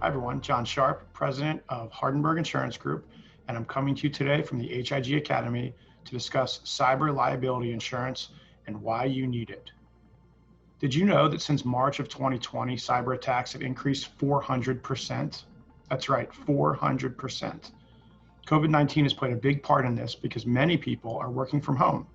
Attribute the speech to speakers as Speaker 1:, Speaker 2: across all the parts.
Speaker 1: Hi everyone, Jon Sharp, President of Hardenbergh Insurance Group, and I'm coming to you today from the HIG Academy to discuss cyber liability insurance and why you need it. Did you know that since March of 2020, cyber attacks have increased 400%? That's right, 400%. COVID-19 has played a big part in this because many people are working from home.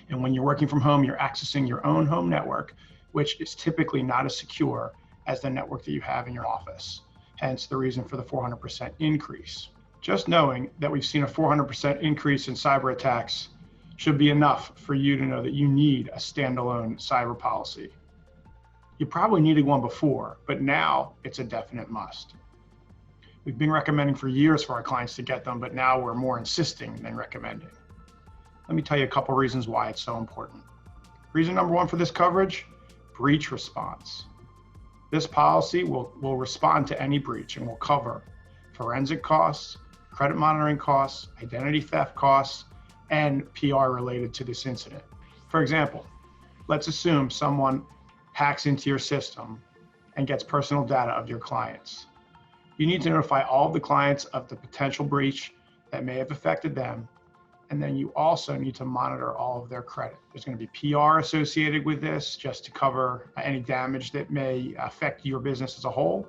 Speaker 1: And when you're working from home, you're accessing your own home network, which is typically not as secure as the network that you have in your office. Hence the reason for the 400% increase. Just knowing that we've seen a 400% increase in cyber attacks should be enough for you to know that you need a standalone cyber policy. You probably needed one before, but now it's a definite must. We've been recommending for years for our clients to get them, but now we're more insisting than recommending. Let me tell you a couple reasons why it's so important. Reason number one for this coverage, breach response. This policy will respond to any breach and will cover forensic costs, credit monitoring costs, identity theft costs, and PR related to this incident. For example, let's assume someone hacks into your system and gets personal data of your clients. You need to notify all of the clients of the potential breach that may have affected them. And then you also need to monitor all of their credit. There's going to be PR associated with this just to cover any damage that may affect your business as a whole.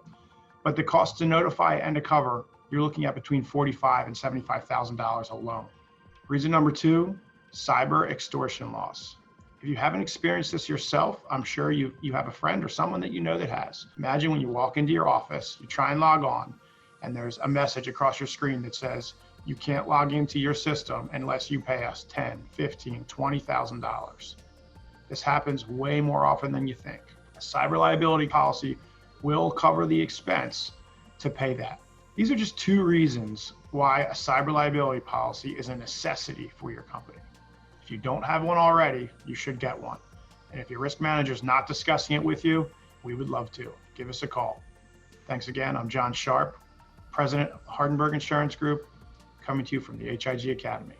Speaker 1: But the cost to notify and to cover, you're looking at between $45,000 and $75,000 alone. Reason number two, cyber extortion loss. If you haven't experienced this yourself, I'm sure you have a friend or someone that you know that has. Imagine when you walk into your office, you try and log on, and there's a message across your screen that says, you can't log into your system unless you pay us $10,000, $15,000, $20,000. This happens way more often than you think. A cyber liability policy will cover the expense to pay that. These are just two reasons why a cyber liability policy is a necessity for your company. If you don't have one already, you should get one. And if your risk manager is not discussing it with you, we would love to. Give us a call. Thanks again. I'm Jon Sharp, President of Hardenbergh Insurance Group, coming to you from the HIG Academy.